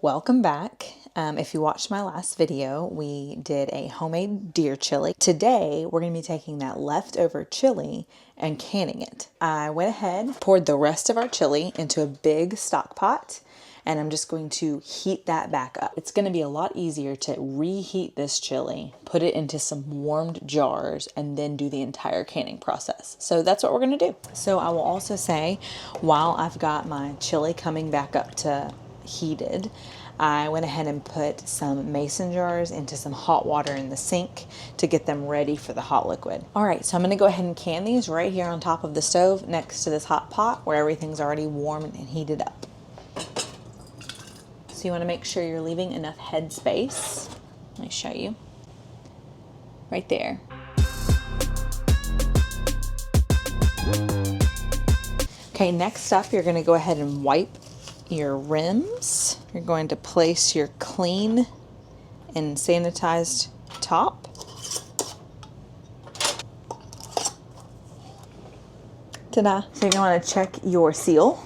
Welcome back. If you watched my last video, we did a homemade deer chili. Today, we're going to be taking that leftover chili and canning it. I went ahead, poured the rest of our chili into a big stock pot, and I'm just going to heat that back up. It's going to be a lot easier to reheat this chili, put it into some warmed jars, and then do the entire canning process. So that's what we're going to do. So I will also say, while I've got my chili coming back up to heated, I went ahead and put some mason jars into some hot water in the sink to get them ready for the hot liquid. All right, so I'm gonna go ahead and can these right here on top of the stove next to this hot pot where everything's already warm and heated up. So you wanna make sure you're leaving enough head space. Let me show you. Right there. Okay, next up, you're gonna go ahead and wipe your rims. You're going to place your clean and sanitized top. Ta-da! So you're going to want to check your seal.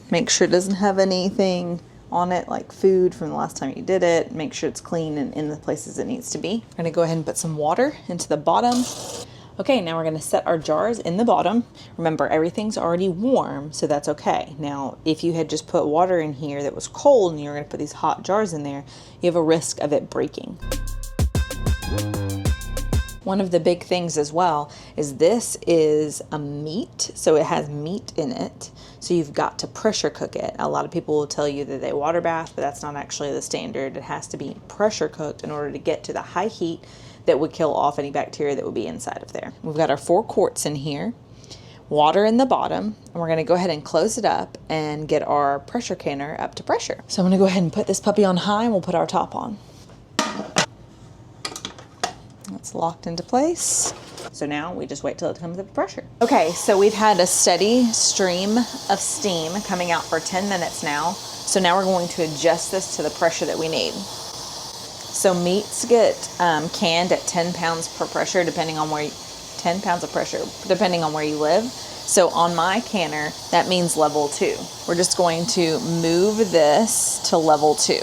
Make sure it doesn't have anything on it like food from the last time you did it. Make sure it's clean and in the places it needs to be. I'm going to go ahead and put some water into the bottom. Okay, now we're gonna set our jars in the bottom. Remember, everything's already warm, so that's okay. Now, if you had just put water in here that was cold and you were gonna put these hot jars in there, you have a risk of it breaking. One of the big things as well is this is a meat, so it has meat in it. So you've got to pressure cook it. A lot of people will tell you that they water bath, but that's not actually the standard. It has to be pressure cooked in order to get to the high heat that would kill off any bacteria that would be inside of there. We've got our 4 quarts in here, water in the bottom, and we're gonna go ahead and close it up and get our pressure canner up to pressure. So I'm gonna go ahead and put this puppy on high and we'll put our top on. It's locked into place. So now we just wait till it comes up to pressure. Okay, so we've had a steady stream of steam coming out for 10 minutes now. So now we're going to adjust this to the pressure that we need. So meats get canned at 10 pounds per pressure, depending on where 10 pounds of pressure, depending on where you live. So on my canner, that means level 2. We're just going to move this to level 2.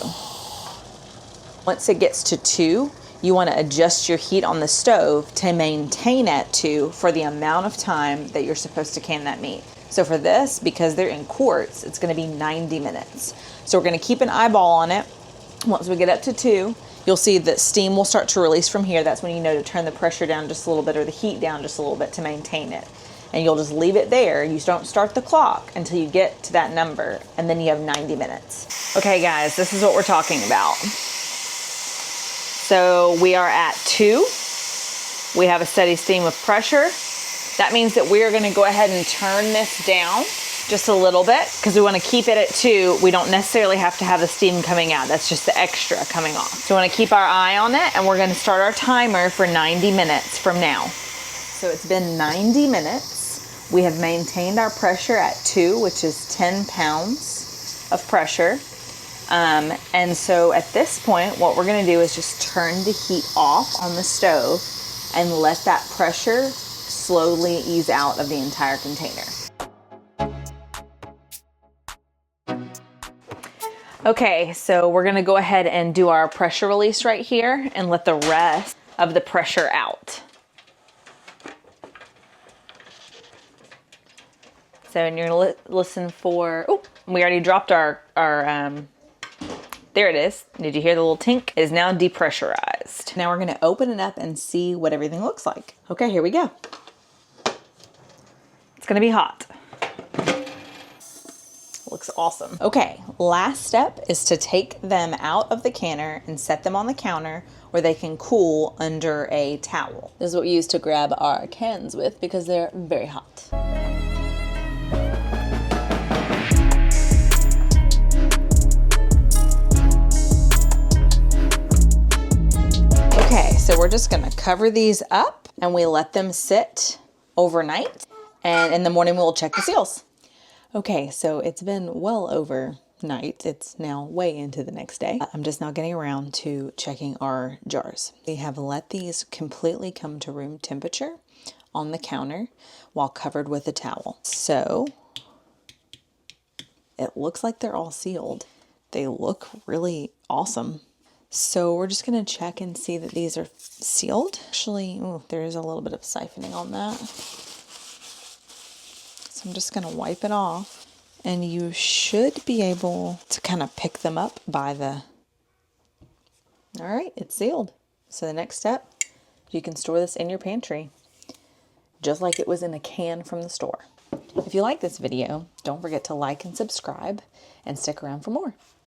Once it gets to 2, you want to adjust your heat on the stove to maintain at 2 for the amount of time that you're supposed to can that meat. So for this, because they're in quarts, it's going to be 90 minutes. So we're going to keep an eyeball on it. Once we get up to 2, you'll see that steam will start to release from here. That's when you know to turn the pressure down just a little bit or the heat down just a little bit to maintain it. And you'll just leave it there. You don't start the clock until you get to that number, and then you have 90 minutes. Okay guys, this is what we're talking about. So we are at 2. We have a steady stream of pressure. That means that we are gonna go ahead and turn this down just a little bit because we want to keep it at 2. We don't necessarily have to have the steam coming out. That's just the extra coming off. So we want to keep our eye on it, and we're going to start our timer for 90 minutes from now. So it's been 90 minutes. We have maintained our pressure at 2, which is 10 pounds of pressure. And so at this point, what we're going to do is just turn the heat off on the stove and let that pressure slowly ease out of the entire container. Okay, so we're gonna go ahead and do our pressure release right here and let the rest of the pressure out. So and you're gonna listen for, oh, we already dropped our there it is. Did you hear the little tink? It is now depressurized. Now we're gonna open it up and see what everything looks like. Okay, here we go. It's gonna be hot. Looks awesome. Okay, last step is to take them out of the canner and set them on the counter where they can cool under a towel. This is what we use to grab our cans with because they're very hot. Okay, so we're just gonna cover these up and we let them sit overnight, and in the morning we'll check the seals. Okay, so it's been well overnight. It's now way into the next day. I'm just now getting around to checking our jars. We have let these completely come to room temperature on the counter while covered with a towel. So it looks like they're all sealed. they look really awesome. So we're just going to check and see that these are sealed. Actually, ooh, there is a little bit of siphoning on that. So I'm just going to wipe it off. And you should be able to kind of pick them up by the... All right, it's sealed. So the next step, you can store this in your pantry, just like it was in a can from the store. If you like this video, don't forget to like and subscribe and stick around for more.